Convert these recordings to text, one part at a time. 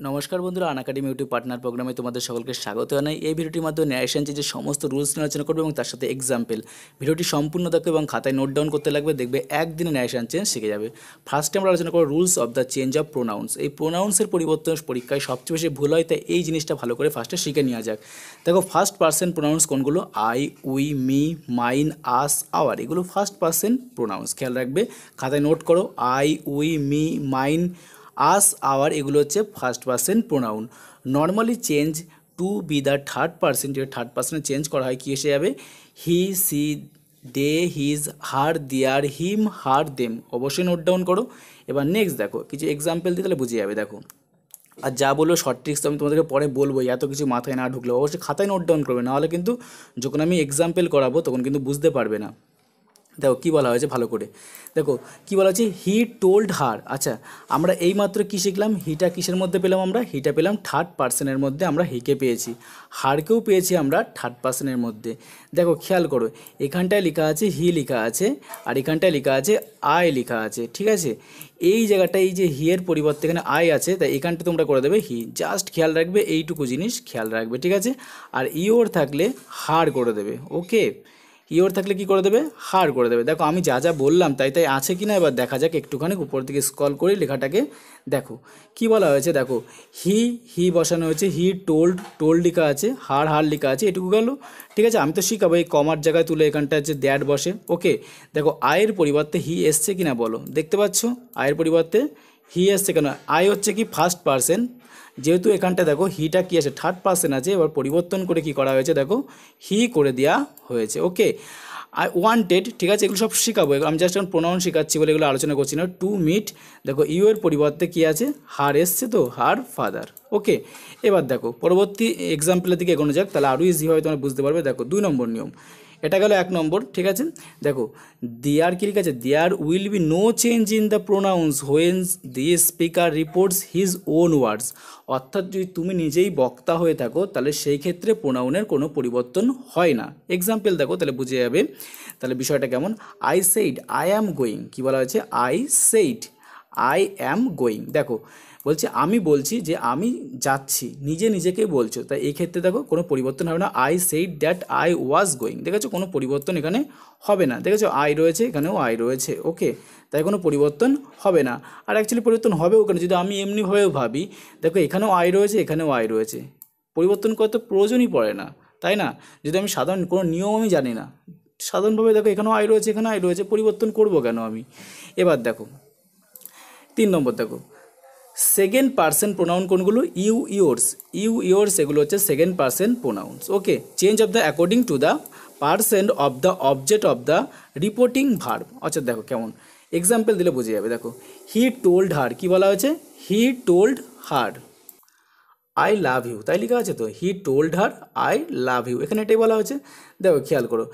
নমস্কার বন্ধুরা, Unacademy YouTube partner প্রোগ্রামে তোমাদের সকলকে স্বাগত জানাই। এই ভিডিওটির মাধ্যমে ন্যারেশন চেঞ্জের সমস্ত রুলস নিয়ে আলোচনা করবে এবং তার সাথে এক্সাম্পল। ভিডিওটি সম্পূর্ণ দেখো এবং খাতায় নোট ডাউন করতে লাগবে, দেখবে একদিনে ন্যারেশন চেঞ্জ শিখে যাবে। ফার্স্টে আমরা আলোচনা করব rules of the change of pronouns. এই প্রোনাউন্সের পরিবর্তন পরীক্ষায় সবচেয়ে বেশি ভুল হয়, তাই এই জিনিসটা ভালো করে ফার্স্টে শিখে নেওয়া যাক। দেখো ফার্স্ট পার্সন প্রোনাউন্স কোনগুলো? I, we, me, mine, us, our, এগুলো ফার্স্ট পার্সন প্রোনাউন্স। খেয়াল রাখবে, খাতায় নোট করো। I, we, me, mine, us, our, এগুলো হচ্ছে first person pronoun. Normally change to be the third person, যেটা থার্ড পার্সনে চেঞ্জ করা হয়, কী এসে যাবে? He, she, they, his, her, their, him, her, them. অবশ্যই নোট ডাউন করো। এবার নেক্সট দেখো, কিছু এক্সাম্পল দিয়ে তাহলে বুঝে যাবে। দেখো, আর যা বলবো শর্ট ট্রিক্স আমি তোমাদেরকে পরে বলবো, এত কিছু মাথায় না ঢুকলে অবশ্যই খাতায় নোট ডাউন করবে, নাহলে কিন্তু যখন আমি এক্সাম্পল করাবো তখন কিন্তু বুঝতে পারবে না। দেখো কী বলা হয়েছে ভালো করে দেখো, কী বলা হচ্ছে? হি টোল্ড হার। আচ্ছা, আমরা এইমাত্র কী শিখলাম? হিটা কিসের মধ্যে পেলাম? আমরা হিটা পেলাম থার্ড পার্সনের মধ্যে, আমরা হিকে পেয়েছি। হারকেও পেয়েছি আমরা থার্ড পার্সনের মধ্যে। দেখো খেয়াল করো, এখানটায় লেখা আছে হি লেখা আছে, আর এখানটায় লেখা আছে আই লেখা আছে, ঠিক আছে? এই জায়গাটায় এই যে হি এর পরিবর্তে এখানে আই আছে, তাই এখানটা তোমরা করে দেবে হি। জাস্ট খেয়াল রাখবে, এইটুকু জিনিস খেয়াল রাখবে, ঠিক আছে? আর ইওর থাকলে হার করে দেবে, ওকে? ইওর থাকলে কি করে দেবে? হার করে দেবে। দেখো আমি যা যা বললাম তাই তাই আছে কি না এবার দেখা যাক। একটুখানি উপর দিকে স্ক্রল করে লেখাটাকে দেখো কি বলা হয়েছে। দেখো হি বসানো হয়েছে, হি টোল্ড লেখা আছে, হার লেখা আছে, এটুকু গেল, ঠিক আছে? আমি তো শিখাবো, এই কমার জায়গায় তুলে এখানটা হচ্ছে দ্যাট বসে, ওকে? দেখো আয়ের পরিবর্তে হি এসছে কি না বলো, দেখতে পাচ্ছ? আয়ের পরিবর্তে হি এসছে কেন? আই হচ্ছে কি ফার্স্ট পার্সন, যেহেতু এখানটা দেখো হিটা কি আছে? থার্ড পার্সন আছে। এবার পরিবর্তন করে কি করা হয়েছে? দেখো হি করে দেওয়া হয়েছে, ওকে? আই ওয়ান্টেড, ঠিক আছে? এগুলো সব শেখাবো, আমি জাস্ট এখন প্রোনাউন শেখাচ্ছি বলে এগুলো আলোচনা করছি না। টু মিট, দেখো ইউ এর পরিবর্তে কি আছে? হার এসছে, তো হার ফাদার, ওকে? এবার দেখো পরবর্তী এক্সাম্পলের দিকে এগোনো যাক, তাহলে আরও ইজি হবে, তোমরা বুঝতে পারবে। দেখো 2 নম্বর নিয়ম, এটা গেল 1 নম্বর, ঠিক আছে? দেখো দেয়ার কি লিখা আছে? There will be no change in the pronouns when the speaker reports his own words. অর্থাৎ যদি তুমি নিজেই বক্তা হয়ে থাকো তাহলে সেই ক্ষেত্রে প্রোনাউনের কোনো পরিবর্তন হয় না। এক্সাম্পল দেখো তাহলে বুঝে যাবে। তাহলে বিষয়টা কেমন? I said I am going, কী বলা হয়েছে? I said I am going. দেখো বলছে আমি বলছি যে আমি যাচ্ছি, নিজেকে বলছো, তাই এই ক্ষেত্রে দেখো কোনো পরিবর্তন হবে না। I said that I was going, দেখেছো? কোনো পরিবর্তন এখানে হবে না, দেখেছো? আই রয়েছে, এখানেও আই রয়েছে, ওকে? তাই কোনো পরিবর্তন হবে না। আর অ্যাকচুয়ালি পরিবর্তন হবেও কেন? যদি আমি এমনিভাবেও ভাবি, দেখো এখানেও আই রয়েছে, এখানেও আই রয়েছে, পরিবর্তন করতে প্রয়োজনই পড়ে না, তাই না? যদি আমি সাধারণ কোনো নিয়ম আমি জানি না, সাধারণভাবে দেখো এখানেও আই রয়েছে, এখানে আই রয়েছে, পরিবর্তন করব কেন আমি? এবার দেখো 3 নম্বর, দেখো সেকেন্ড পার্সন প্রোনাউন কোনগুলো? ইউ ইয়োর্স এগুলো হচ্ছে second person pronounce, okay? Change of the according to the person of the object of the reporting verb. আচ্ছা দেখো কেমন, এক্সাম্পল দিলে বুঝে যাবে। দেখো হি টোল্ড হার, কি বলা হয়েছে? He told her I love you, তাই লেখা আছে তো, he told her I love you, এখানে এটাই বলা হয়েছে। দেখো খেয়াল করো,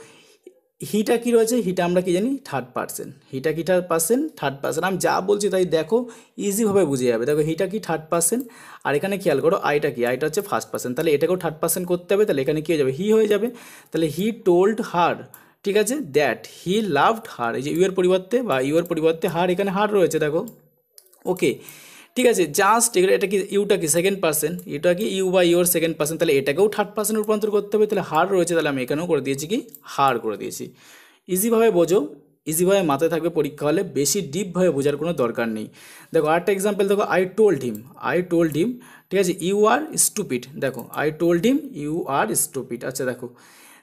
হিটা কি রয়েছে? হিটা আমরা কি জানি? Third person. হিটা কি থার্ড পার্সন? Third person. আমি যা বলছি তাই দেখো ইজিভাবে বুঝে যাবে। দেখো হিটা কি? Third person. আর এখানে খেয়াল করো আইটা কি? আইটা হচ্ছে ফার্স্ট পার্সন, তাহলে এটাকেও থার্ড পার্সন করতে হবে, তাহলে এখানে কী হয়ে যাবে? হি হয়ে যাবে। তাহলে হি টোল্ড হার, ঠিক আছে, দ্যাট হি লাভড হার। এই যে ইউ এর পরিবর্তে বা ইউ এর পরিবর্তে হার, এখানে হার রয়েছে, দেখো, ওকে? ঠিক আছে, জাস্ট এটা কি? ইউটা কি? Second person. এটা কি? ইউ বা ইউর সেকেন্ড পার্সন, তাহলে এটাকেও থার্ড পার্সনে রূপান্তর করতে হবে, তাহলে হার রয়েছে, তাহলে আমি এখানেও করে দিয়েছি কি? হার করে দিয়েছি। ইজিভাবে বোঝো, ইজিভাবে মাথায় থাকবে পরীক্ষা হলে, বেশি ডিপভাবে বোঝার কোনো দরকার নেই। দেখো আরেকটা এক্সাম্পল, দেখো আই টোল্ড হিম, ঠিক আছে, ইউ আর স্টুপিড। দেখো I told him you are stupid. আচ্ছা দেখো,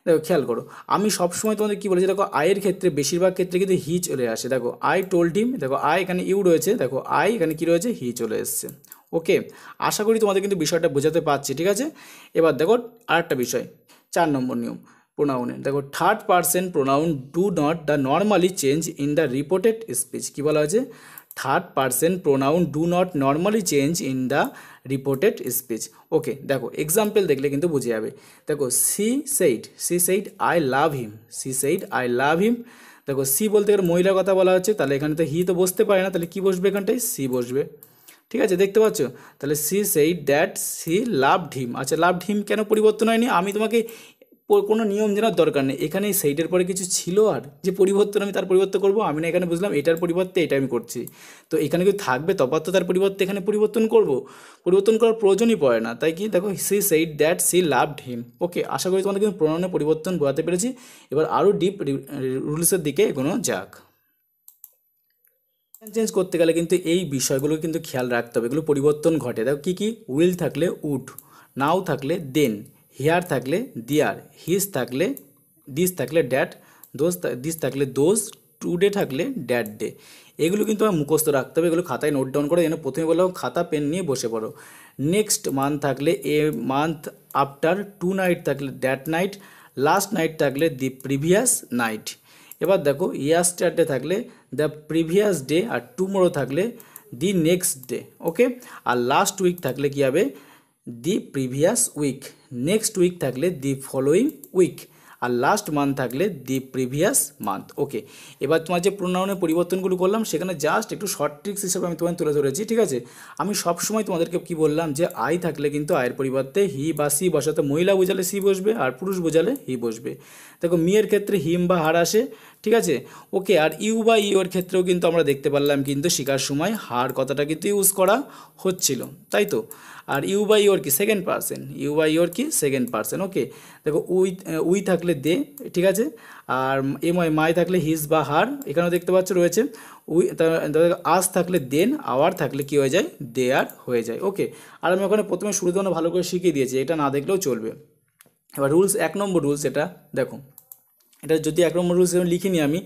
দেখো খেয়াল করো, আমি সবসময় তোমাদের কী বলেছি? দেখো আয়ের ক্ষেত্রে বেশিরভাগ ক্ষেত্রে কিন্তু হি চলে আসে। দেখো আই টোল্ড হিম, দেখো আই এখানে ইউ রয়েছে, দেখো আই এখানে কী রয়েছে? হি চলে এসছে, ওকে? আশা করি তোমাদের কিন্তু বিষয়টা বোঝাতে পারছি, ঠিক আছে? এবার দেখো আরেকটা বিষয়, 4 নম্বর নিয়ম প্রোনাউনের। দেখো third person pronoun do not the normally change in the reported speech, কী বলা হয়েছে? Third person pronoun do not normally change in the reported speech, okay? দেখো এক্সাম্পল দেখলে কিন্তু বুঝে যাবে। দেখো she said I love him, she said I love him. দেখো সি বলতে গেলে মহিলার কথা বলা হচ্ছে, তাহলে এখানে তো হি তো বসতে পারে না, তাহলে কি বসবে এখানটায়? সি বসবে, ঠিক আছে? দেখতে পাচ্ছ? তাহলে she said that she loved him. আচ্ছা লাভড হিম কেন পরিবর্তন হয়নি? আমি তোমাকে কোনো নিয়ম জানার দরকার নেই, এখানে এই সেইটের পরে কিছু ছিল আর যে পরিবর্তন আমি তার পরিবর্তন করব, আমি না এখানে বুঝলাম এটার পরিবর্তে এটা আমি করছি, তো এখানে কি থাকবে তফাৎ, তো তার পরিবর্তে এখানে পরিবর্তন করব, পরিবর্তন করার প্রয়োজনই পড়ে না। তাই কি দেখো she said that she loved him. Okay, আশা করি তোমাদের কিন্তু প্রোনাউনের পরিবর্তন বোঝাতে পেরেছি। এবার আরও ডিপ রুলসের দিকে এগোনো যাক। চেঞ্জ করতে গেলে কিন্তু এই বিষয়গুলো কিন্তু খেয়াল রাখতে হবে, এগুলো পরিবর্তন ঘটে। দেখো কী কী, উইল থাকলে উড, নাও থাকলে দেন, হিয়ার থাকলে দিয়ার, হিজ থাকলে দিস থাকলে ড্যাট, দিস থাকলে দোজ, টুডে থাকলে ড্যাট ডে। এগুলো কিন্তু আমার মুখস্থ রাখতে হবে, এগুলো খাতায় নোট ডাউন করে যেন প্রথমে বললাম খাতা পেন নিয়ে বসে পড়ো। নেক্সট মান্থ থাকলে a month after, tonight থাকলে দ্যাট নাইট, লাস্ট নাইট থাকলে দি প্রিভিয়াস নাইট। এবার দেখো ইয়াস্টারডে থাকলে দ্য প্রিভিয়াস ডে, আর টুমোরো থাকলে দি নেক্সট ডে। ওকে, আর লাস্ট উইক থাকলে কী হবে, the previous week, next week থাকলে দি ফলোয়িং উইক, আর লাস্ট মান্থ থাকলে দি প্রিভিয়াস মান্থ। ওকে, এবার তোমার যে প্রোনাউনের পরিবর্তনগুলো করলাম সেখানে জাস্ট একটু শর্ট ট্রিক্স হিসেবে আমি তোমায় তুলে ধরেছি, ঠিক আছে। আমি সবসময় তোমাদেরকে কি বললাম যে আই থাকলে কিন্তু আয়ের পরিবর্তে হি বা সি বসাতে, মহিলা বোঝালে সি বসবে আর পুরুষ বোঝালে হি বসবে। দেখো মিয়ের ক্ষেত্রে হিম বা হার আসে, ঠিক আছে। ওকে, আর ইউ বা ইওর ক্ষেত্রেও কিন্তু আমরা দেখতে পারলাম কিন্তু শেখার সময় হার কথাটা কিন্তু ইউজ করা হচ্ছিল, তাই তো। আর ইউ বা ইওর কি সেকেন্ড পার্সন, ইউ বা ইওর কি সেকেন্ড পার্সন। ওকে, দেখো উই থাকলে দে, ঠিক আছে। আর মাই থাকলে হিজ বা হার, এখানেও দেখতে পাচ্ছ রয়েছে। আজ থাকলে দেন, আওয়ার থাকলে কি হয়ে যায়, দেয়ার হয়ে যায়। ওকে, আর আমি ওখানে প্রথমে শুরুতে ভালো করে শিখিয়ে দিয়েছি, এটা না দেখলেও চলবে। এবার রুলস, 1 নম্বর রুলস এটা দেখো, এটা যদি 1 নম্বর রুলস লিখিনি আমি,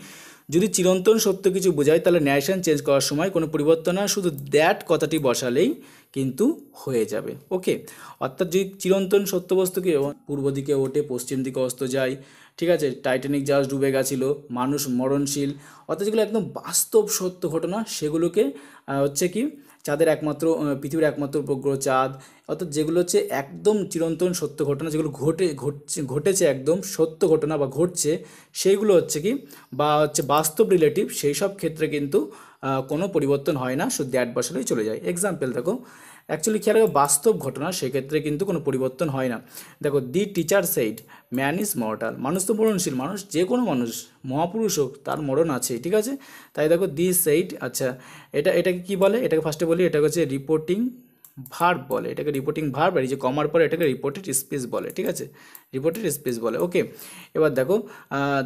যদি চিরন্তন সত্য কিছু বোঝায় তাহলে ন্যারেশন চেঞ্জ করার সময় কোনো পরিবর্তন না, শুধু দ্যাট কথাটি বসালেই কিন্তু হয়ে যাবে। ওকে, অর্থাৎ যদি চিরন্তন সত্য বস্তুকে পূর্ব দিকে ওঠে পশ্চিম দিকে অস্ত যায়, ঠিক আছে, টাইটানিক জাহাজ ডুবে গেছিলো, মানুষ মরণশীল, অর্থাৎ যেগুলো একদম বাস্তব সত্য ঘটনা সেগুলোকে হচ্ছে কি চাঁদের একমাত্র, পৃথিবীর একমাত্র উপগ্রহ চাঁদ, অর্থাৎ যেগুলো হচ্ছে একদম চিরন্তন সত্য ঘটনা, যেগুলো ঘটেছে একদম সত্য ঘটনা বা ঘটছে, সেইগুলো হচ্ছে কি বা হচ্ছে বাস্তব রিলেটিভ, সেই সব ক্ষেত্রে কিন্তু কোনো পরিবর্তন হয় না, শুধু দ্যাট বসালেই চলে যায়। এক্সাম্পল দেখো, অ্যাকচুয়ালি খেয়াল রাখো বাস্তব ঘটনা সেক্ষেত্রে কিন্তু কোনো পরিবর্তন হয় না। দেখো the teacher said man is mortal, মানুষ তো মরণশীল, মানুষ যে কোনো মানুষ মহাপুরুষ হোক তার মরণ আছে, ঠিক আছে। তাই দেখো দি সেইড, আচ্ছা এটাকে কি বলে, এটাকে ফার্স্টে বলি, এটা হচ্ছে রিপোর্টিং ভার্ব বলে, এটাকে রিপোর্টিং ভার্ব, আর এই যে কমার পরে এটাকে রিপোর্টেড স্পিচ বলে, ঠিক আছে, রিপোর্টেড স্পিচ বলে। ওকে, এবার দেখো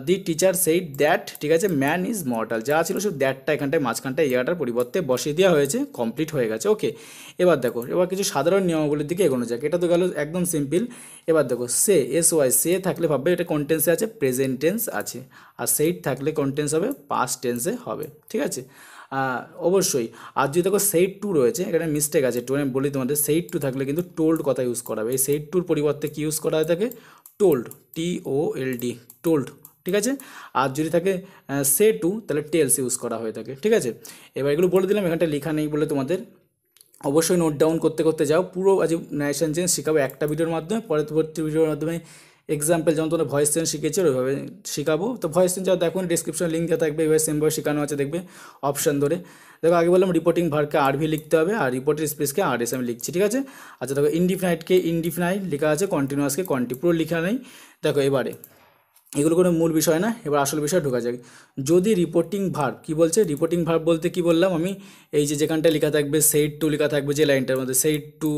দি টিচার সেইড দ্যাট, ঠিক আছে, ম্যান ইজ মর্টাল, যা ছিল শুধু দ্যাটটা এখানটায় মাঝখানটায় এই জায়গাটার পরিবর্তে বসিয়ে দেওয়া হয়েছে, কমপ্লিট হয়ে গেছে। ওকে, এবার দেখো এবার কিছু সাধারণ নিয়মাবলীর দিকে এগোনো যাক, এটা তো গেল একদম সিম্পল। এবার দেখো সে, SY, সে থাকলে ভাববে এটা কোন টেন্সে আছে, প্রেজেন্ট টেন্স আছে, আর সেইড থাকলে কোন টেন্স হবে, পাস্ট টেন্সে হবে, ঠিক আছে। অবশ্যই, আর যদি দেখো সেইড টু রয়েছে, এখানে মিস্টেক আছে, টু আমি বলি তোমাদের, সেইড টু থাকলে কিন্তু টোল্ড কথা ইউজ করা হবে, এই সেইড টুর পরিবর্তে কী ইউজ করা হয়ে থাকে, টোল্ড, TOLD, টোল্ড, ঠিক আছে। আর যদি থাকে সে টু তাহলে টেলস ইউজ করা হয়ে থাকে, ঠিক আছে। এবার এগুলো বলে দিলাম, এখানটা লেখা নেই বলে তোমাদের অবশ্যই নোট ডাউন করতে করতে যাও। পুরো আজ ন্যারেশন চেঞ্জ শেখাবো একটা ভিডিওর মাধ্যমে, পরবর্তী ভিডিওর মাধ্যমে এক্সাম্পল যেমন তোমরা ভয়েস চেঞ্জ শিখেছো ওইভাবে শেখাবো। তো ভয়েস চেঞ্জ যাও, দেখো ডিসক্রিপশনে লিঙ্ক দেওয়া থাকবে, এইভাবে সেমভাবে শেখানো আছে, দেখবে অপশান ধরে। দেখো আগে বললাম রিপোর্টিং ভার্বকে RV লিখতে হবে, আর রিপোর্টের স্পেসকে RS আমি লিখছি, ঠিক আছে। আচ্ছা দেখো ইনডিফিনাইটকে ইনডিফিনাইট লেখা আছে, কন্টিনিউয়াসকে কন্টি, পুরো লেখা নেই। দেখো এবারে এগুলো কোনো মূল বিষয় না, এবার আসল বিষয় ঢোকা যাক। যদি রিপোর্টিং ভার্ব কী বলছে, রিপোর্টিং ভার্ব বলতে কি বললাম আমি, এই যে যেখানটা লেখা থাকবে সেইড টু লেখা থাকবে, যে লাইনটার মধ্যে সেইড টু,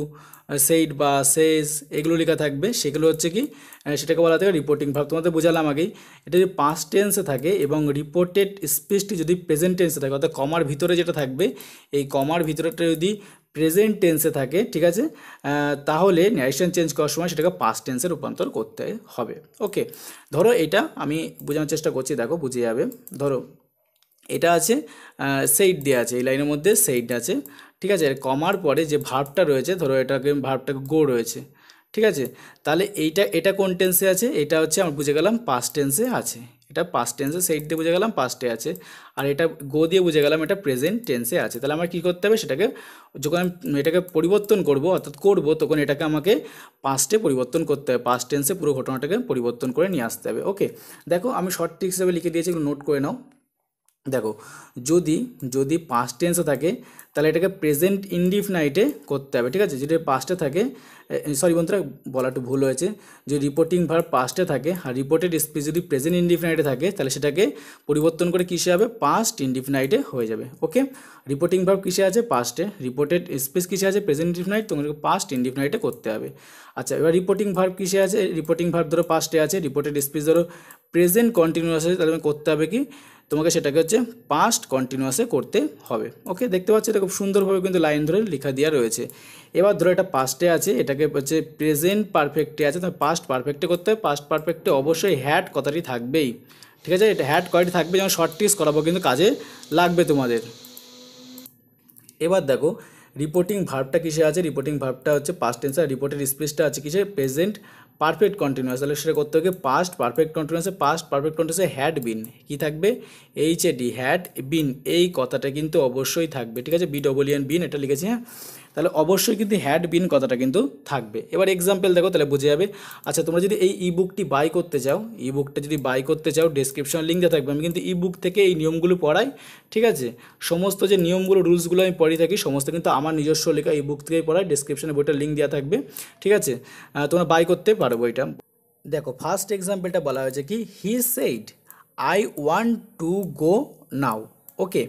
সেইড বা সেজ এগুলো লেখা থাকবে, সেগুলো হচ্ছে কি সেটাকে বলা থাকে রিপোর্টিং ভার্ব। তোমাদের বোঝালাম আগেই, এটা যদি পাস্ট টেন্সে থাকে এবং রিপোর্টেড স্পেসটি যদি প্রেজেন্ট টেন্সে থাকে, অর্থাৎ কমার ভিতরে যেটা থাকবে, এই কমার ভিতরেটা যদি প্রেজেন্ট টেন্সে থাকে, ঠিক আছে, তাহলে ন্যারেশন চেঞ্জ করার সময় সেটাকে পাস্ট টেন্সে রূপান্তর করতে হবে। ওকে, ধরো এটা আমি বোঝানোর চেষ্টা করছি, দেখো বুঝে যাবে। ধরো এটা আছে সেইড দেওয়া আছে, এই লাইনের মধ্যে সেইড আছে, ঠিক আছে, কমার পরে যে ভার্বটা রয়েছে, ধরো এটাকে ভার্বটাকে গো রয়েছে, ঠিক আছে, তাহলে এটা কোন টেন্সে আছে, এটা হচ্ছে আমরা বুঝে গেলাম পাস্ট টেন্সে আছে, এটা পাস্ট টেন্সে, সেইড দিয়ে বুঝে গেলাম পাস্টে আছে, আর এটা গো দিয়ে বুঝে গেলাম এটা প্রেজেন্ট টেন্সে আছে। তাহলে আমার কী করতে হবে, সেটাকে যখন আমি এটাকে পরিবর্তন করব অর্থাৎ করব, তখন এটাকে আমাকে পাস্টে পরিবর্তন করতে হবে, পাস্ট টেন্সে পুরো ঘটনাটাকে পরিবর্তন করে নিয়ে আসতে হবে। ওকে, দেখো আমি শর্ট ট্রিক্স হিসেবে লিখে দিয়েছি, এগুলো নোট করে নাও। দেখো যদি যদি পাস্ট টেন্সে থাকে তাহলে এটাকে প্রেজেন্ট ইনডিফিনাইটে করতে হবে, ঠিক আছে। যদি পাস্টে থাকে, সরি বন্ধুরা বলা একটু ভুল হয়েছে, যদি রিপোর্টিং ভার্ব পাস্টে থাকে আর রিপোর্টেড স্পিচ যদি প্রেজেন্ট ইনডিফিনাইটে থাকে তাহলে সেটাকে পরিবর্তন করে কিসে হবে, পাস্ট ইনডিফিনাইটে হয়ে যাবে। ওকে, রিপোর্টিং ভার্ব কিসে আছে, পাস্টে, রিপোর্টেড স্পিচ কিসে আছে, প্রেজেন্ট ইনডিফিনাইট, তোমাকে পাস্ট ইনডিফিনাইটে করতে হবে। আচ্ছা, এবার রিপোর্টিং ভার্ব কিসে আছে, রিপোর্টিং ভার্ব ধরো পাস্টে আছে, রিপোর্টেড স্পিচ ধরো প্রেজেন্ট কন্টিনিউয়াস আছে, তাহলে করতে হবে কি, তোমাকে সেটাকে হচ্ছে পাস্ট কন্টিনিউয়াসে করতে হবে। ওকে, দেখতে পাচ্ছ এটা খুব সুন্দরভাবে কিন্তু লাইন ধরে লেখা দেওয়া রয়েছে। এবার ধরো এটা পাস্টে আছে, এটাকে হচ্ছে প্রেজেন্ট পারফেক্টে আছে, তাহলে পাস্ট পারফেক্টে করতে হবে। পাস্ট পারফেক্টে অবশ্যই হ্যাড কথাটি থাকবেই, ঠিক আছে। এটা হ্যাড কয়টি থাকবে, যেমন শর্ট ট্রিক্স করাবো কিন্তু কাজে লাগবে তোমাদের। এবার দেখো রিপোর্টিং ভার্বটা কিসে আছে, রিপোর্টিং ভার্বটা হচ্ছে পাস্ট টেন্স, আর রিপোর্টেড স্পিচটা আছে কিসে, প্রেজেন্ট পারফেক্ট কন্টিনিউয়াস, তাহলে সেটা করতে হবে পাস্ট পারফেক্ট কন্টিনিউয়াসে। পাস্ট পারফেক্ট কন্টিনিউয়াসে হ্যাড বিন কী থাকবে, এইচএডি হ্যাড বিন, এই কথাটা কিন্তু অবশ্যই থাকবে, ঠিক আছে। BEEN বিন এটা লিখেছি, হ্যাঁ, তাহলে অবশ্যই কিন্তু হ্যাড বিন কথাটা কিন্তু থাকবে। এবার এক্সাম্পল দেখো তাহলে বুঝে যাবে। আচ্ছা, তোমরা যদি এই ইবুকটি বাই করতে চাও, ইবুকটা যদি বাই করতে চাও ডেসক্রিপশন লিঙ্ক দেওয়া থাকবে, আমি কিন্তু ইবুক থেকে এই নিয়মগুলো পড়াই, ঠিক আছে। সমস্ত যে নিয়মগুলো রুলসগুলো আমি পড়ে থাকি সমস্ত কিন্তু আমার নিজস্ব লেখা এই বুক থেকেই পড়াই, ডেসক্রিপশনে বইটার লিঙ্ক দেওয়া থাকবে, ঠিক আছে। তোমরা বাই করতে পারো বইটা। দেখো ফার্স্ট এক্সাম্পলটা বলা হয়েছে কি, he said I want to go now. Okay,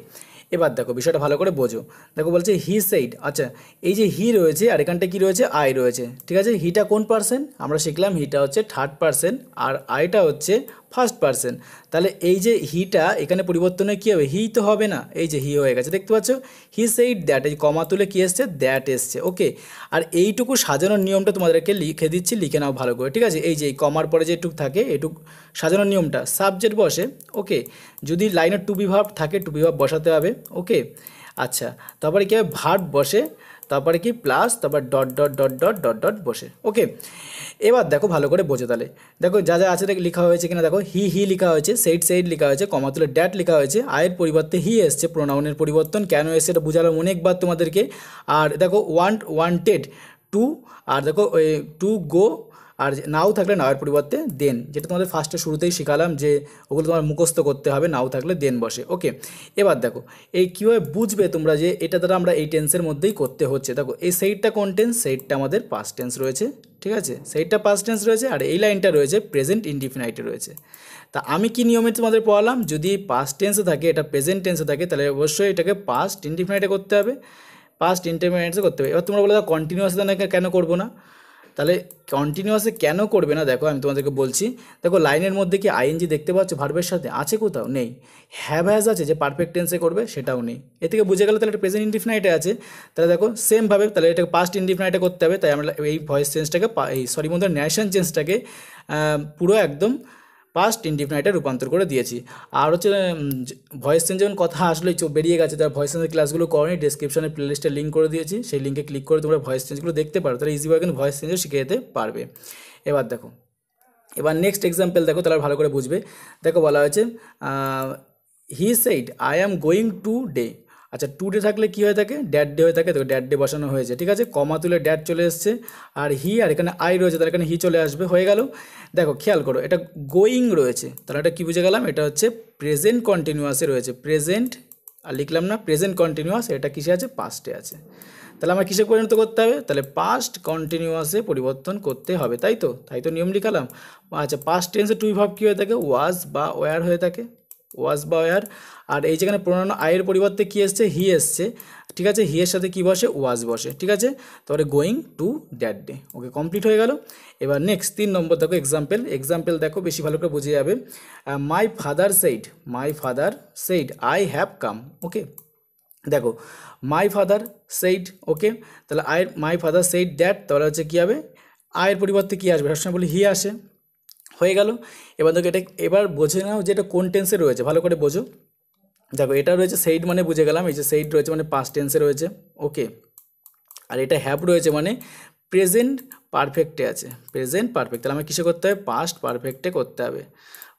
এবার দেখো বিষয়টা ভালো করে বোঝো। দেখো বলছে হি সেইড, আচ্ছা এই যে হি রয়েছে আর এখানটা কি রয়েছে, আই রয়েছে, ঠিক আছে। হিটা কোন পার্সন, আমরা শিখলাম হিটা হচ্ছে থার্ড পার্সন আর আইটা হচ্ছে ফার্স্ট পার্সন। তাহলে এই যে হিটা এখানে পরিবর্তনে কী হবে, হি তো হবে না, এই যে হি হয়ে গেছে, দেখতে পাচ্ছ। হি সেইড দ্যাট, এই কমা তুলে কী এসছে, দ্যাট এসছে। ওকে, আর এইটুকু সাজানোর নিয়মটা তোমাদেরকে লিখে দিচ্ছি, লিখে নাও ভালো করে, ঠিক আছে। এই যে এই কমার পরে যে এটুক থাকে, এটুক সাজানোর নিয়মটা, সাবজেক্ট বসে, ওকে। যদি লাইনে টু বি ভার্ব থাকে টু বি ভার্ব বসাতে হবে, ওকে। আচ্ছা, তারপরে কী হবে, ভার্ব বসে, তারপরে কি প্লাস, তারপর dot dot dot dot dot dot বসে। ওকে, এবার দেখো ভালো করে বোঝো তাহলে। দেখো যা যা আছে লেখা হয়েছে কিনা, দেখো হি লেখা হয়েছে, সেইড লেখা হয়েছে, কমা তুলে ড্যাট লেখা হয়েছে, আয়ের পরিবর্তে হি এসছে, প্রোনাউনের পরিবর্তন কেন এসছে এটা বুঝালাম অনেকবার তোমাদেরকে। আর দেখো ওয়ান্টেড টু, আর দেখো ওই টু গো, আর নাও থাকলে নাওয়ের পরিবর্তে দেন, যেটা তোমাদের ফার্স্টে শুরুতেই শিখালাম যে ওগুলো তোমার মুখস্থ করতে হবে, নাও থাকলে দেন বসে। ওকে, এবার দেখো এই কীভাবে বুঝবে তোমরা যে এটা দ্বারা আমরা এই টেন্সের মধ্যেই করতে হচ্ছে। দেখো এই সেইডটা কোন টেন্স, সেইডটা আমাদের পাস্ট টেন্স রয়েছে, ঠিক আছে, সেইডটা পাস্ট টেন্স রয়েছে, আর এই লাইনটা রয়েছে প্রেজেন্ট ইনডিফিনাইটে রয়েছে। তা আমি কি নিয়মে তোমাদের পড়ালাম, যদি পাস্ট টেন্সে থাকে, এটা প্রেজেন্ট টেন্সে থাকে, তাহলে অবশ্যই এটাকে পাস্ট ইনডিফিনাইটে করতে হবে, পাস্ট ইনডিফিনাইটে করতে হবে। এবার তোমরা বলে দাও কন্টিনিউয়াস কেন করবো না, তাহলে কন্টিনিউয়াসে কেন করবে না, দেখো আমি তোমাদেরকে বলছি। দেখো লাইনের মধ্যে কি আইএনজি দেখতে পাচ্ছ ভার্বের সাথে, আছে কোথাও, নেই। হ্যাভ হ্যাজ আছে যে পারফেক্ট টেন্সে করবে, সেটাও নেই। এ থেকে বুঝে গেলে তাহলে এটা প্রেজেন্ট ইনডিফিনাইটে আছে। তাহলে দেখো সেমভাবে তাহলে এটাকে পাস্ট ইনডিফিনাইটে করতে হবে, তাই আমরা এই ভয়েস চেঞ্জটাকে ন্যারেশন চেঞ্জটাকে পুরো একদম পাস্ট ইনডিফিনাইটে রূপান্তর করে দিয়েছি। আর হচ্ছে ভয়েস চেঞ্জ যখন কথা আসলেই বেরিয়ে গেছে, তার ভয়েস চেঞ্জের ক্লাসগুলো করনি, ডেসক্রিপশনে প্লেলিস্টে লিঙ্ক করে দিয়েছি, সেই লিঙ্কে ক্লিক করে তোমরা ভয়েস চেঞ্জগুলো দেখতে পারো, তাহলে ইজিভাবে কিন্তু ভয়েস চেঞ্জও শিখে যেতে পারবে। এবার দেখো, এবার নেক্সট এক্সাম্পল দেখো, তাহলে ভালো করে বুঝবে। দেখো বলা হয়েছে হি said I am going to day. আচ্ছা, টু ডে থাকলে কী হয়ে থাকে, ড্যাট ডে হয়ে থাকে, দেখো ড্যাট ডে বসানো হয়েছে, ঠিক আছে। কমা তুলে ড্যাট চলে এসছে, আর হি আর এখানে আই রয়েছে, তাহলে এখানে হি চলে আসবে, হয়ে গেল। দেখো খেয়াল করো, এটা গোয়িং রয়েছে, তাহলে এটা কী বুঝে গেলাম, এটা হচ্ছে প্রেজেন্ট কন্টিনিউয়াসে রয়েছে, প্রেজেন্ট আর লিখলাম না, প্রেজেন্ট কন্টিনিউয়াস, এটা কিসে আছে, পাস্টে আছে। তাহলে আমার কিসে পরিণত করতে হবে, তাহলে পাস্ট কন্টিনিউয়াসে পরিবর্তন করতে হবে, তাই তো নিয়ম লিখালাম। আচ্ছা, পাস্ট টেন্সে টু ভার্ব কী হয়ে থাকে, ওয়াজ বা ওয়ার হয়ে থাকে, ওয়াজ বা ওয়ার। আর এই যেখানে প্রোনাউন আয়ের পরিবর্তে কী এসছে, হি এসছে, ঠিক আছে। হি এর সাথে কী বসে, ওয়াজ বসে, ঠিক আছে। তারপরে going to that day, okay, complete হয়ে গেল। এবার নেক্সট 3 নম্বর দেখো এক্সাম্পল দেখো, বেশি ভালো করে বুঝে যাবে। My father said I have come. Okay, দেখো মাই ফাদার সেইড, ওকে, তাহলে মাই ফাদার সেইড দ্যাট, তাহলে হচ্ছে কী হবে, আয়ের পরিবর্তে কী আসবে, সবসময় বলি হি আসে, হয়ে গেল। এবার দেখো এটা এবার বোঝে নাও যে এটা কোন টেন্সে রয়েছে, ভালো করে বোঝো। দেখো এটা রয়েছে সেইড, মানে বুঝে গেলাম, এই যে সেইড রয়েছে মানে পাস্ট টেন্সে রয়েছে, ওকে। আর এটা হ্যাভ রয়েছে মানে প্রেজেন্ট পারফেক্টে আছে, প্রেজেন্ট পারফেক্ট, তাহলে আমার কিসে করতে হবে, পাস্ট পারফেক্টে করতে হবে।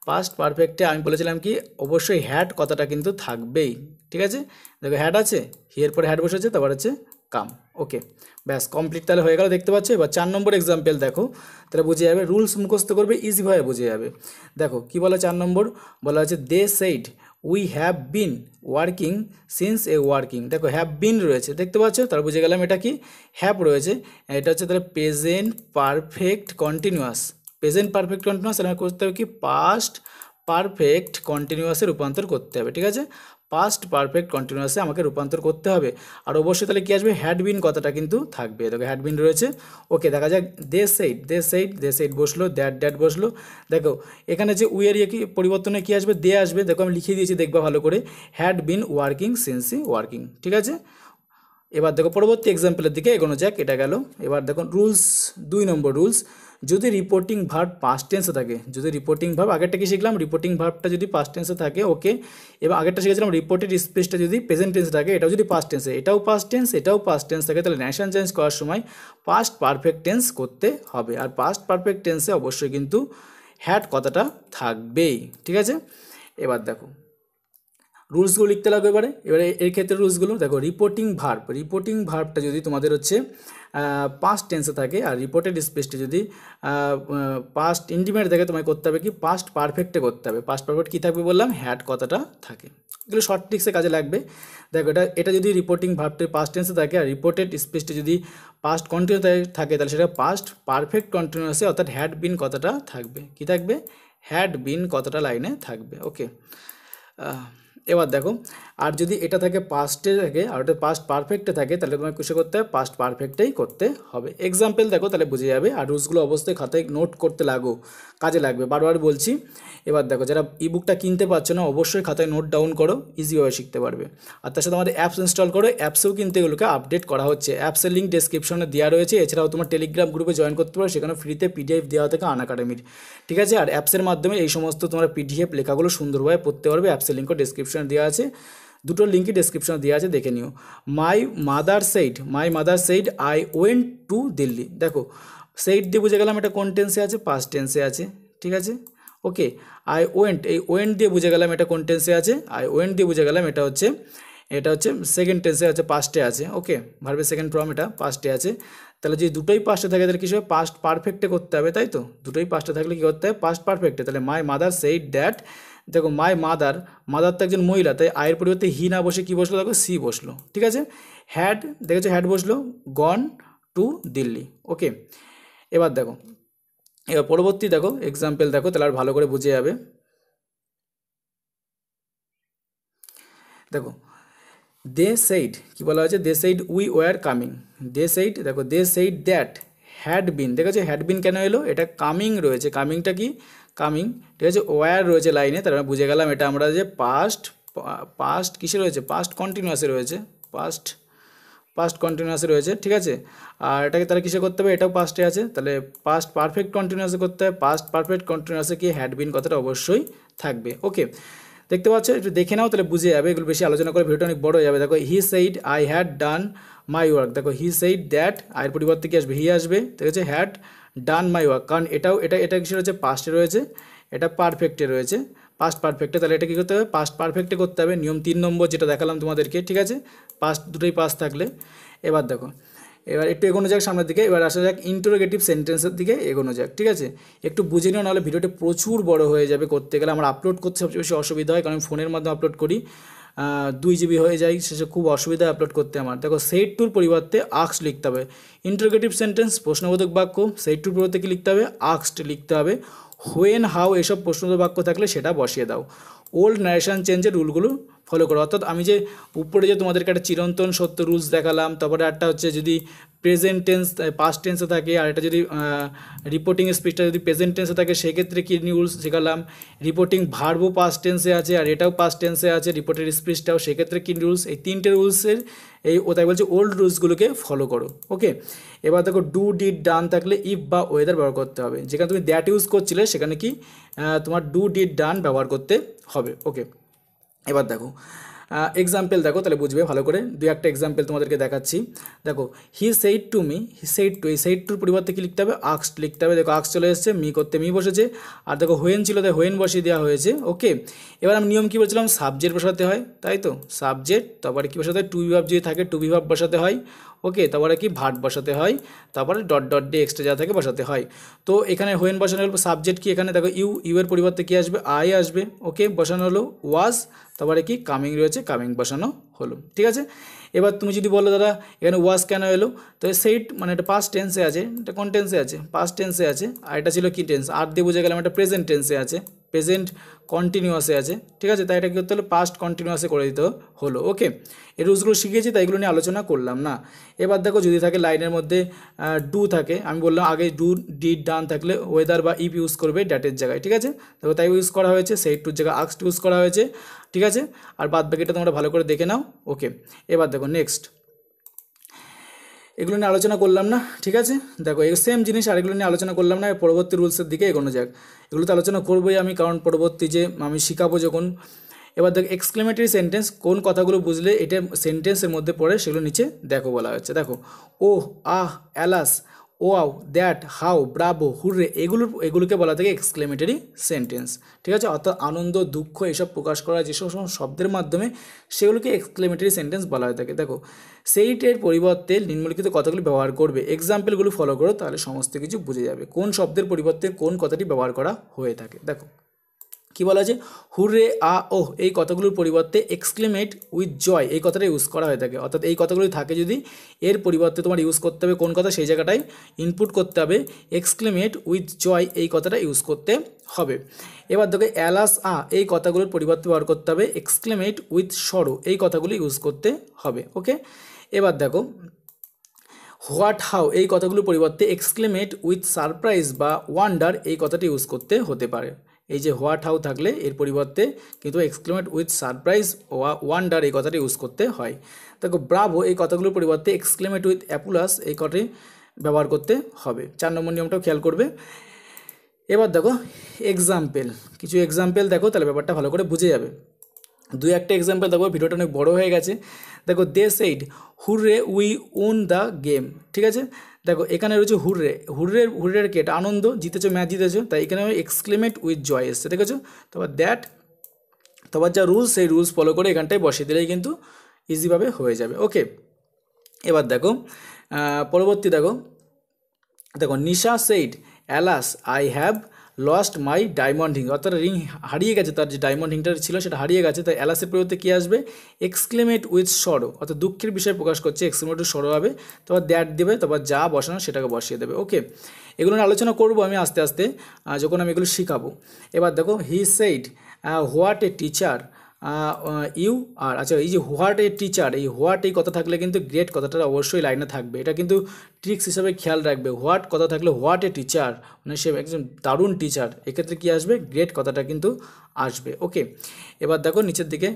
পাস্ট পারফেক্টে আমি বলেছিলাম কি অবশ্যই হ্যাড কথাটা কিন্তু থাকবেই, ঠিক আছে। দেখো হ্যাড আছে, হিয়ের পরে হ্যাড বসেছে, তারপর হচ্ছে কাম। ওকে, ব্যাস কমপ্লিট তাহলে হয়ে গেল, দেখতে পাচ্ছ। এবার 4 নম্বর এক্সাম্পল দেখো, তাহলে বুঝে যাবে, রুলস মুখস্থ করবে, ইজিভাবে বুঝে যাবে। দেখো কি বলা 4 নম্বর, বলা হচ্ছে they said we have been working since a working. দেখো হ্যাভ বিন রয়েছে, দেখতে পাচ্ছ, তাহলে বুঝে গেলাম এটা কি হ্যাভ রয়েছে। এটা হচ্ছে তাহলে present perfect continuous, present perfect continuous আমরা করতে হবে কি পাস্ট পারফেক্ট কন্টিনিউয়াসে রূপান্তর করতে হবে, ঠিক আছে। পাস্ট পারফেক্ট কন্টিনিউয়াসে আমাকে রূপান্তর করতে হবে। আর অবশ্যই তাহলে কী আসবে, হ্যাড বিন কথাটা কিন্তু থাকবে, দেখো হ্যাড বিন রয়েছে। ওকে, দেখা যাক, they said, they said, they said বসলো, দ্যাট দ্যাট বসলো। দেখো এখানে যে উইয়ের কি পরিবর্তনে কী আসবে, দে আসবে। দেখো আমি লিখে দিয়েছি, দেখবা ভালো করে, had been working since E working, ঠিক আছে। এবার দেখো পরবর্তী এক্সাম্পলের দিকে এগোনো যাক, এটা গেল। এবার দেখো রুলস 2 নম্বর রুলস, যদি রিপোর্টিং ভার্ব পাস্ট টেন্সে থাকে, যদি রিপোর্টিং ভার্ব, আগেরটা কি শিখলাম, রিপোর্টিং ভার্বটা যদি পাস্ট টেন্সে থাকে, ওকে। এবার আগেরটা শিখেছিলাম রিপোর্টেড স্পেসটা যদি প্রেজেন্ট টেন্সে থাকে, এটাও যদি পাস্ট টেন্সে, এটাও পাস্ট টেন্স, এটাও পাস্ট টেন্স থাকে, তাহলে ন্যারেশন চেঞ্জ করার সময় পাস্ট পারফেক্ট টেন্স করতে হবে। আর পাস্ট পারফেক্ট টেন্সে অবশ্যই কিন্তু হ্যাড কথাটা থাকবেই, ঠিক আছে। এবার দেখো রুলসগুলো লিখতে লাগবে এবারে এর ক্ষেত্রে রুলসগুলো দেখো, রিপোর্টিং ভার্বটা যদি তোমাদের হচ্ছে পাস্ট টেন্সে থাকে, আর রিপোর্টেড স্পেসটি যদি পাস্ট ইন্টিমেট থাকে, তোমায় করতে হবে কি পাস্ট পারফেক্টে করতে হবে। পাস্ট পারফেক্ট কী থাকবে বললাম, হ্যাড কথাটা থাকে। এগুলো শর্ট ট্রিক্সে কাজে লাগবে। দেখো এটা যদি রিপোর্টিং ভার্বটি পাস্ট টেন্সে থাকে, আর রিপোর্টেড স্পেসটি যদি পাস্ট কন্টিনিউ থাকে, তাহলে সেটা পাস্ট পারফেক্ট কন্টিনিউয়াসে, অর্থাৎ হ্যাড বিন কথাটা থাকবে। কি থাকবে, হ্যাড বিন কথাটা লাইনে থাকবে। ওকে, এবার দেখো, আর যদি এটা থাকে পাস্টে থাকে, আর ওটা পাস্ট পারফেক্টে থাকে, তাহলে তোমাকে কিসে করতে হবে, পাস্ট পারফেক্টেই করতে হবে। এক্সাম্পল দেখো, তাহলে বুঝে যাবে। আর রুলসগুলো অবশ্যই খাতায় নোট করতে লাগো, কাজে লাগবে, বারবার বলছি। এবার দেখো, যারা ইবুকটা কিনতে পারছো না, অবশ্যই খাতায় নোট ডাউন করো, ইজিভাবে শিখতে পারবে। আর তার সাথে আমাদের অ্যাপস ইনস্টল করো, অ্যাপসেও কিন্তু এগুলোকে আপডেট করা হচ্ছে। অ্যাপসের লিঙ্ক ডেসক্রিপশনে দেওয়া রয়েছে। এছাড়াও তোমার টেলিগ্রাম গ্রুপে জয়েন করতে পারো, সেখানে ফ্রিতে পিডিএফ দেওয়া থাকে আনএকাডেমির, ঠিক আছে। আর অ্যাপসের মাধ্যমে এই সমস্ত তোমরা পিডিএফ লেখাগুলো সুন্দরভাবে পড়তে পারবে। অ্যাপসের লিঙ্কও ডেসক্রিপশনে দেওয়া আছে, দুটো লিঙ্কই ডেসক্রিপশনে দেওয়া আছে, দেখে নিও। My mother said I went to Delhi. দেখো সেইড দিয়ে বুঝে গেলাম এটা কোন টেন্সে আছে, পাস্ট টেন্সে আছে, ঠিক আছে। ওকে, আই ওয়েন্ট, এই ওয়েন্ট দিয়ে বুঝে গেলাম এটা কোন টেন্সে আছে, আই ওয়েন্ট দিয়ে বুঝে গেলাম এটা হচ্ছে সেকেন্ড টেন্সে আছে, পাস্টে আছে। ওকে, ভার্বের সেকেন্ড ফর্ম এটা পাস্টে আছে। তাহলে যদি দুটোই পাস্টে থাকে, তাহলে কিছু পাস্ট পারফেক্টে করতে হবে, তাই তো। দুটোই পাস্টে থাকলে কী করতে হবে, পাস্ট পারফেক্টে। তাহলে মাই মাদার সেইড দ্যাট, দেখো মাই মাদার তো একজন মহিলা, তাই আয়ের পরিবর্তে হি না বসে কী বসলো, দেখো সি বসলো, ঠিক আছে। হ্যাড, দেখেছো হ্যাড বসলো, গন টু দিল্লি। ওকে, এবার দেখো, এবার পরবর্তী দেখো এক্সাম্পল দেখো, তাহলে আর ভালো করে বুঝে যাবে। দেখো দে সেইড, কী বলা হয়েছে, they said we were coming. They said, দেখো they said that had been, দেখেছো হ্যাড বিন কেন এলো, এটা কামিং রয়েছে, কামিংটা কি কামিং, ঠিক আছে। ওয়ার রয়েছে লাইনে, তার মানে বুঝে গেলাম এটা আমরা যে পাস্ট কিসে রয়েছে, পাস্ট কন্টিনিউয়াসে রয়েছে, পাস্ট কন্টিনিউয়াসে রয়েছে, ঠিক আছে। আর এটাকে তাহলে কিসে করতে হবে, এটাও পাস্টে আছে, তাহলে পাস্ট পারফেক্ট কন্টিনিউয়াসে করতে হবে। পাস্ট পারফেক্ট কন্টিনিউয়াসে কি হ্যাড বিন কথাটা অবশ্যই থাকবে। ওকে, দেখতে পাচ্ছ, একটু দেখে নাও, তাহলে বুঝে যাবে। এগুলো বেশি আলোচনা করে ভিডিওটা অনেক বড় হয়ে যাবে। দেখো he said I had done my work, দেখো হি সেইড দ্যাট, আয়ের পরিবর্তে কি আসবে, হি আসবে, ঠিক আছে। হ্যাড ডান মাই ওয়ার্ক, কারণ এটা কিসে রয়েছে, পাস্টে রয়েছে, এটা পারফেক্টে রয়েছে, পাস্ট পারফেক্টে, তাহলে এটা কী করতে হবে, পাস্ট পারফেক্টে করতে হবে। নিয়ম 3 নম্বর যেটা দেখালাম তোমাদেরকে, ঠিক আছে, পাস্ট দুটোই পাস্ট থাকলে। এবার দেখো, এবার একটু এগোনো যাক সামনের দিকে, এবার আসা যাক ইন্টারোগেটিভ সেন্টেন্সের দিকে এগোনো যাক, ঠিক আছে। একটু বুঝে নিও, নাহলে ভিডিওটা প্রচুর বড় হয়ে যাবে করতে গেলে। আমার আপলোড করতে সবচেয়ে বেশি অসুবিধা হয়, কারণ ফোনের মাধ্যমে আপলোড করি, 2 GB হয়ে যায়, শেষে খুব অসুবিধা আপলোড করতে আমার। দেখো সেইড টুর পরিবর্তে আক্সড লিখতে হবে। ইন্টারোগেটিভ সেন্টেন্স প্রশ্নবোধক বাক্য, সেইড টুর পরিবর্তে কি লিখতে হবে, আক্সড লিখতে হবে। হোয়েন, হাউ এসব প্রশ্নবোধক বাক্য থাকলে সেটা বসিয়ে দাও। ওল্ড ন্যারেশন চেঞ্জের রুলগুলো ফলো করো, অর্থাৎ আমি যে উপরে যে তোমাদেরকে একটা চিরন্তন সত্য রুলস দেখালাম, তারপরে একটা হচ্ছে যদি প্রেজেন্ট টেন্স পাস্ট টেন্সে থাকে, আর এটা যদি রিপোর্টিং স্পিচটা যদি প্রেজেন্ট টেন্সে থাকে, সেক্ষেত্রে কী রুলস শেখালাম। রিপোর্টিং ভার্বও পাস্ট টেন্সে আছে, আর এটাও পাস্ট টেন্সে আছে, রিপোর্টের স্পিচটাও, সেক্ষেত্রে কী রুলস, এই 3টে রুলসের তাই বলছে ওল্ড রুলসগুলোকে ফলো করো। ওকে, এবার দেখো ডু ডিড ডান থাকলে ইফ বা ওয়েদার ব্যবহার করতে হবে। যেখানে তুমি দ্যাট ইউজ করছিলে, সেখানে কি তোমার ডু ডিড ডান ব্যবহার করতে হবে। ওকে, এবার দেখো এক্সাম্পল দেখো তাহলে বুঝবে ভালো করে, দুই একটা এক্সাম্পল তোমাদেরকে দেখাচ্ছি। দেখো he said to me, he said to, এই সেইড টুর পরিবর্তে কী লিখতে হবে, আক্সড লিখতে হবে। দেখো আক্স চলে এসেছে, মি করতে মি বসেছে, আর দেখো হোয়েন ছিল তাই হোয়েন বসিয়ে দেওয়া হয়েছে। ওকে, এবার আমি নিয়ম কী বলছিলাম, সাবজেক্ট বসাতে হয়, তাই তো সাবজেক্ট, তারপরে কী বসাতে হয়, টু বি ভার্ব যদি থাকে টু বি ভার্ব বসাতে হয়। ওকে, তারপরে কি ভার্ব বসাতে হয়, তারপরে ডট ডট দিয়ে এক্সট্রা যা থাকে বসাতে হয়। তো এখানে হোয়েন বসানো হলো, সাবজেক্ট কি এখানে দেখো ইউ, ইউ এর পরিবর্তে কী আসবে, আই আসবে। ওকে, বসানো হলো ওয়াজ, তারপরে কি কামিং রয়েছে, কামিং বসানো হলো। ঠিক আছে, এবার তুমি যদি বলো দাদা এখানে ওয়াজ কেন এলো, তো সেইট মানে এটা পাস্ট টেন্সে আছে, এটা কোন টেন্সে আছে, পাস্ট টেন্সে আছে, আর এটা ছিল কি টেন্স, আর দিয়ে বুঝে গেলাম এটা প্রেজেন্ট টেন্সে আছে, প্রেজেন্ট কন্টিনিউয়াসে আছে। ঠিক আছে, তাই এটা কী করতে হলো, পাস্ট কন্টিনিউয়াসে করে দিতে হলো। ওকে, এই রুলসগুলো শিখিয়েছি তাই এগুলো নিয়ে আলোচনা করলাম না। এবার দেখো যদি থাকে লাইনের মধ্যে ডু থাকে, আমি বললাম আগে ডু ডিড ডান থাকলে ওয়েদার বা ইফ ইউজ করবে ড্যাটের জায়গায়। ঠিক আছে, দেখো তাই ইউজ করা হয়েছে, সেই টুর জায়গায় আক্সড ইউজ করা হয়েছে। ঠিক আছে, আর বাদ বাকিটা তোমরা ভালো করে দেখে নাও। ওকে, এবার দেখো নেক্সট, এগুলো নিয়ে আলোচনা করলাম না। ঠিক আছে, দেখো এই সেম জিনিস আর এগুলো নিয়ে আলোচনা করলাম না, পরবর্তী রুলসের দিকে এগোনো যাক। এগুলো তো আলোচনা করবোই আমি, কারণ পরবর্তী যে আমি শিখাবো যখন। এবার দেখো এক্সক্লেমেটরি সেন্টেন্স, কোন কথাগুলো বুঝলে এটা সেন্টেন্সের মধ্যে পড়ে সেগুলো নিচে দেখো বলা হচ্ছে। দেখো oh, ah, alas, wow, that, how, bravo, hurray, এগুলোকে বলা থাকে এক্সক্লেমেটরি সেন্টেন্স। ঠিক আছে, অর্থাৎ আনন্দ, দুঃখ এসব প্রকাশ করা যেসব শব্দের মাধ্যমে সেগুলোকে এক্সক্লেমেটরি সেন্টেন্স বলা হয়ে থাকে। দেখো সেইটের পরিবর্তে নিম্নলিখিত কথাগুলি ব্যবহার করবে, এক্সাম্পলগুলো ফলো করো, তাহলে সমস্ত কিছু বুঝে যাবে কোন শব্দের পরিবর্তে কোন কথাটি ব্যবহার করা হয়ে থাকে। দেখো কী বলা আছে, হুররে, আ, ওহ, এই কথাগুলোর পরিবর্তে এক্সক্লেমেট উইথ জয় এই কথাটা ইউজ করা হয়ে থাকে। অর্থাৎ এই কথাগুলি থাকে যদি এর পরিবর্তে তোমার ইউজ করতে হবে কোন কথা, সেই জায়গাটায় ইনপুট করতে হবে এক্সক্লেমেট উইথ জয় এই কথাটা ইউজ করতে হবে। এবার দেখো অ্যালাস, আ, এই কথাগুলোর পরিবর্তে ব্যবহার করতে হবে এক্সক্লেমেট উইথ সরো এই কথাগুলি ইউজ করতে হবে। ওকে, এবার দেখো হোয়াট, হাউ এই কথাগুলোর পরিবর্তে এক্সক্লেমেট উইথ সারপ্রাইজ বা ওয়ান্ডার এই কথাটি ইউজ করতে হতে পারে। এই যে হোয়াট, হাউ থাকলে এর পরিবর্তে কিন্তু এক্সক্লেমেট উইথ সারপ্রাইজ ওয়ান্ডার এই কথাটি ইউজ করতে হয়। দেখো ব্রাভো এই কথাগুলোর পরিবর্তে এক্সক্লেমেট উইথ অ্যাপুলাস এই কথাটি ব্যবহার করতে হবে। 4 নম্বর নিয়মটাও খেয়াল করবে। এবার দেখো এক্সাম্পল, কিছু এক্সাম্পল দেখো, তাহলে ব্যাপারটা ভালো করে বুঝে যাবে। দুই একটা এক্সাম্পল দেখো, ভিডিওটা অনেক বড় হয়ে গেছে। দেখো দে সেইড হুররে উই উন দ্য গেম। ঠিক আছে, দেখো এখানে রয়েছে হুররে, হুররের কি এটা আনন্দ, জিতেছো, ম্যাচ জিতেছো, তাই এখানে এক্সক্লেমেট উইথ জয় এসছে। দেখেছো, তারপর দ্যাট, তারপর যা রুলস সেই রুলস ফলো করে এখানটায় বসিয়ে দিলেই কিন্তু ইজিভাবে হয়ে যাবে। ওকে, এবার দেখো পরবর্তী দেখো, দেখো Nisha said alas I have lost my diamond ring, অর্থাৎ রিং হারিয়ে গেছে, তার যে ডায়মন্ড রিংটা ছিল সেটা হারিয়ে গেছে, তাই অ্যালাসের পরিবর্তে কী আসবে, এক্সক্লেমেট উইথ সরো, অর্থাৎ দুঃখের বিষয় প্রকাশ করছে, এক্সক্লেমেট উইথ সরো হবে, তারপর দ্যাট দেবে, তারপর যা বসানো সেটাকে বসিয়ে দেবে। ওকে, এগুলো নিয়ে আলোচনা করবো আমি আস্তে আস্তে যখন আমি এগুলো শিখাবো। এবার দেখো he said what a teacher you, আর আচ্ছা এই যে হোয়াট এ টিচার, এই হোয়াট এই কথা থাকলে কিন্তু গ্রেট কথাটা অবশ্যই লাইনে থাকবে, এটা কিন্তু ট্রিক্স হিসাবে খেয়াল রাখবে। হোয়াট কথা থাকলে হোয়াট এ টিচার মানে সে একজন দারুণ টিচার, এক্ষেত্রে কী আসবে, গ্রেট কথাটা কিন্তু আসবে। ওকে, এবার দেখো নিচের দিকে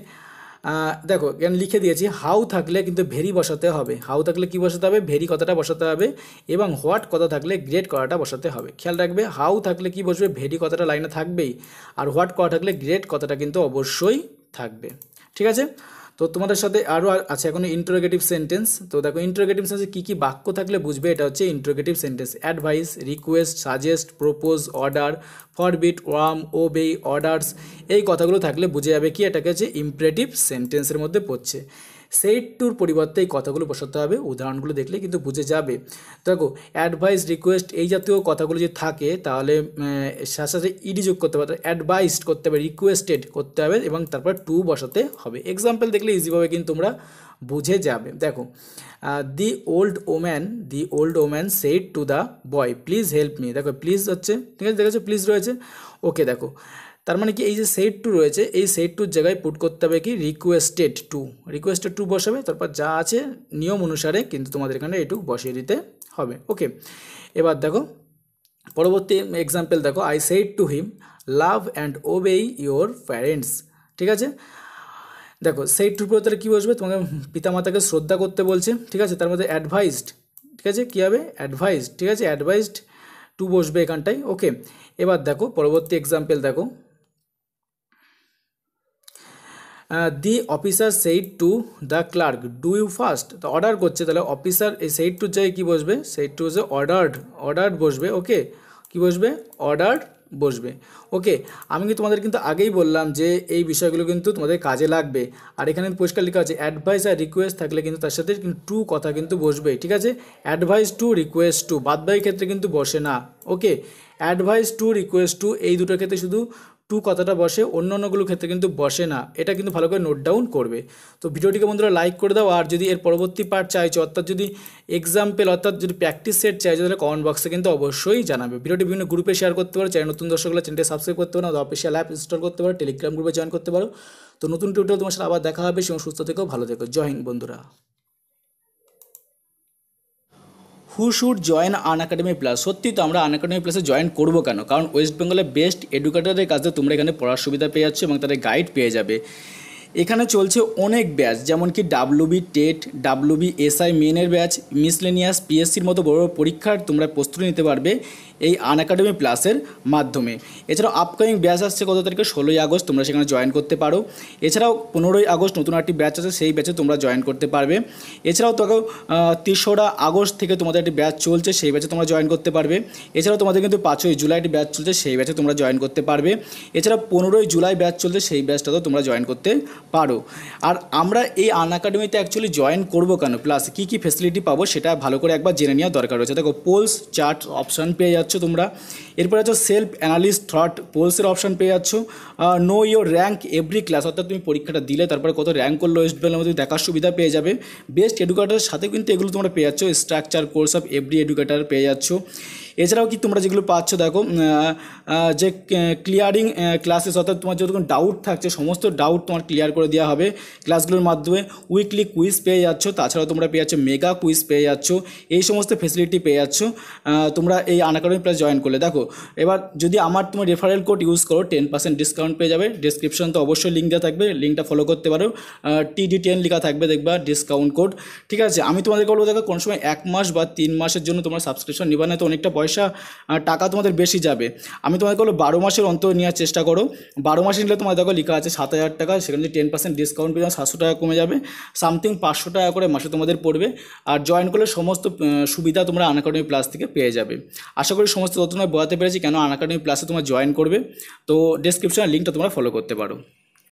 দেখো এখানে লিখে দিয়েছি হাউ থাকলে কিন্তু ভেরি বসাতে হবে, হাউ থাকলে কি বসাতে হবে, ভেরি কথাটা বসাতে হবে, এবং হোয়াট কথা থাকলে গ্রেট কথাটা বসাতে হবে। খেয়াল রাখবে হাউ থাকলে কি বসবে, ভেরি কথাটা লাইনে থাকবেই, আর হোয়াট কথা থাকলে গ্রেট কথাটা কিন্তু অবশ্যই থাকবে। ঠিক আছে, তো তোমাদের সাথে আরও আছে এখন ইন্টারোগেটিভ সেন্টেন্স। তো দেখো ইন্টারোগেটিভ সেন্টেন্সে কী কী বাক্য থাকলে বুঝবে, এটা হচ্ছে interrogative sentence. Advise, request, suggest, propose, order, forbid, warn, obey, orders এই কথাগুলো থাকলে বুঝে যাবে কি এটাকে হচ্ছে ইম্পারেটিভ সেন্টেন্সের মধ্যে পড়ছে। সেইড টুর পরিবর্তে এই কথাগুলো বসাতে হবে, উদাহরণগুলো দেখলে কিন্তু বুঝে যাবে। দেখো অ্যাডভাইস, রিকোয়েস্ট এই জাতীয় কথাগুলো যদি থাকে তাহলে সাথে সাথে ইডি যোগ করতে হবে, অ্যাডভাইসড করতে হবে, রিকোয়েস্টেড করতে হবে, এবং তারপর টু বসাতে হবে। এক্সাম্পল দেখলে ইজিভাবে কিন্তু তোমরা বুঝে যাবে। দেখো the old woman said to the boy please help me, দেখো প্লিজ হচ্ছে, ঠিক আছে, দেখেছো প্লিজ রয়েছে। ওকে, দেখো তার মানে কি এই যে সেইড টু রয়েছে, এই সেইড টুর জায়গায় পুট করতে হবে কি রিকোয়েস্টেড টু বসাবে, তারপর যা আছে নিয়ম অনুসারে কিন্তু তোমাদের এখানে এইটুকু বসিয়ে দিতে হবে। ওকে, এবার দেখো পরবর্তী এক্সাম্পল দেখো I said to him love and obey your parents. ঠিক আছে, দেখো সেইড টুর পরে তাহলে কী বসবে, তোমাকে পিতামাতাকে শ্রদ্ধা করতে বলছে। ঠিক আছে, তার মধ্যে অ্যাডভাইসড, ঠিক আছে কী হবে অ্যাডভাইসড, ঠিক আছে অ্যাডভাইসড টু বসবে এখানটায়। ওকে, এবার দেখো পরবর্তী এক্সাম্পল দেখো the officer said to the clerk do you first, তো অর্ডার করছে, তাহলে অফিসার এই সেইড টু জায়গায় কী বসবে, সেইড টু হচ্ছে অর্ডার্ড বসবে। ওকে, কী বসবে, অর্ডার্ড বসবে। ওকে, আমি কিন্তু তোমাদের কিন্তু আগেই বললাম যে এই বিষয়গুলো কিন্তু তোমাদের কাজে লাগবে। আর এখানে পরিষ্কার লেখা আছে অ্যাডভাইস আর রিকোয়েস্ট থাকলে কিন্তু তার সাথে কিন্তু টু কথা কিন্তু বসবেই, ঠিক আছে। অ্যাডভাইস টু, রিকোয়েস্ট টু, বাদবাকি ক্ষেত্রে কিন্তু বসে না। ওকে, অ্যাডভাইস টু, রিকোয়েস্ট টু, এই দুটোর ক্ষেত্রে শুধু টু কথাটা বসে, অন্য অন্যগুলোর ক্ষেত্রে কিন্তু বসে না। এটা কিন্তু ভালো করে নোট ডাউন করবে। তো ভিডিওটিকে বন্ধুরা লাইক করে দাও, আর যদি এর পরবর্তী পার্ট চাইছো, অর্থাৎ যদি এক্সাম্পল অর্থাৎ যদি প্র্যাকটিস সেট চাইছো, তাহলে কমেন্ট বক্সে কিন্তু অবশ্যই জানাবে। ভিডিওটি বিভিন্ন গ্রুপে শেয়ার করতে পারো, চ্যানেল নতুন দর্শকরা চ্যানেলটি সাবস্ক্রাইব করতে পারো, অফিসিয়াল অ্যাপ ইনস্টল করতে পারো, টেলিগ্রাম গ্রুপে জয়েন করতে পারো। তো নতুন টিউটোরিয়াল তোমার সাথে আবার দেখা হবে। সে সুস্থ থেকো, ভালো থেকো, জয় হিন্দ বন্ধুরা। হু শুড জয়েন আনএকাডেমি প্লাস, সত্যি তো আমরা আনএকাডেমি প্লাসে জয়েন করবো কেন, কারণ ওয়েস্ট বেঙ্গলের বেস্ট এডুকেটরের কাছে তোমরা এখানে পড়ার সুবিধা পেয়ে যাচ্ছ এবং তাদের গাইড পেয়ে যাবে। এখানে চলছে অনেক ব্যাচ, যেমন কি ডাব্লিউবি টেট, ডাব্লিউবি এসআই মেনের ব্যাচ, মিসলেনিয়াস, পিএসসির মতো বড় বড় পরীক্ষার তোমরা প্রস্তুতি নিতে পারবে এই আনএকাডেমি প্লাসের মাধ্যমে। এছাড়াও আপকামিং ব্যাচ আসছে কত তারিখে, 16ই আগস্ট, তোমরা সেখানে জয়েন করতে পারো। এছাড়াও 15ই আগস্ট নতুন একটি ব্যাচ আছে, সেই ব্যাচে তোমরা জয়েন করতে পারবে। এছাড়াও তোকে 3রা আগস্ট থেকে তোমাদের একটি ব্যাচ চলছে, সেই ব্যাচে তোমরা জয়েন করতে পারবে। এছাড়াও তোমাদের কিন্তু 5ই জুলাই একটি ব্যাচ চলছে, সেই ব্যাচে তোমরা জয়েন করতে পারবে। এছাড়া 15ই জুলাই ব্যাচ চলছে, সেই ব্যাচটাতেও তোমরা জয়েন করতে পারো। আর আমরা এই আনএকাডেমিতে অ্যাকচুয়ালি জয়েন করবো কেন, প্লাস কী কী ফেসিলিটি পাবো সেটা ভালো করে একবার জেনে নেওয়া দরকার রয়েছে। দেখো, পোলস চার্ট অপশান পেয়ে যাচ্ছ তোমরা, এরপরে হচ্ছে সেলফ অ্যানালিস্ট থ্রট পোলসের অপশান পেয়ে যাচ্ছ, know your rank every class, অর্থাৎ তুমি পরীক্ষাটা দিলে তারপরে কত র্যাঙ্ক করলো ওয়েস্ট বেঙ্গলের মধ্যে দেখার সুবিধা পেয়ে যাবে। বেস্ট এডুকেটারের সাথে কিন্তু এগুলো তোমরা পেয়ে যাচ্ছ, structure course of every educator পেয়ে যাচ্ছ। এছাড়াও কি তোমরা যেগুলো পাচ্ছ দেখো, যে ক্লিয়ারিং ক্লাসেস, অর্থাৎ তোমার যতক্ষণ ডাউট থাকছে সমস্ত ডাউট তোমার ক্লিয়ার করে দেওয়া হবে ক্লাসগুলোর মাধ্যমে। উইকলি কুইজ পেয়ে যাচ্ছ, তাছাড়াও তোমরা পেয়ে যাচ্ছ মেগা কুইজ পেয়ে যাচ্ছ, এই সমস্ত ফেসিলিটি পেয়ে যাচ্ছ তোমরা এই আনএকাডেমি প্লাস জয়েন করলে। দেখো, এবার যদি তোমার রেফারেল কোড ইউজ করো 10% ডিসকাউন্ট পেয়ে যাবে। ডিসক্রিপশন তো অবশ্যই লিঙ্ক দেওয়া থাকবে, লিঙ্কটা ফলো করতে পারো, TD10 লেখা থাকবে দেখবা ডিসকাউন্ট কোড, ঠিক আছে। আমি তোমাদেরকে বলবো দেখো, কোনো সময় 1 মাস বা 3 মাসের জন্য তোমরা সাবস্ক্রিপশন নিবা না, তো অনেকটা টাকা তোমাদের বেশি যাবে। আমি তোমাদেরকে বলবো 12 মাসের অন্তর নেওয়ার চেষ্টা করো। 12 মাসে নিলে তোমার দেখো লেখা আছে 7,000 টাকা, সেখানে যদি 10% ডিসকাউন্ট পেয়ে 700 টাকা কমে যাবে, সামথিং 500 টাকা করে মাসে তোমাদের পড়বে। আর জয়েন করলে সমস্ত সুবিধা তোমরা আনএকাডেমি প্লাস থেকে পেয়ে যাবে। আশা করি সমস্ত তথ্য তোমায় বোঝাতে পেরেছি কেন আনএকাডেমি প্লাসে তোমরা জয়েন করবে। তো ডেসক্রিপশনে লিঙ্কটা তোমরা ফলো করতে পারো।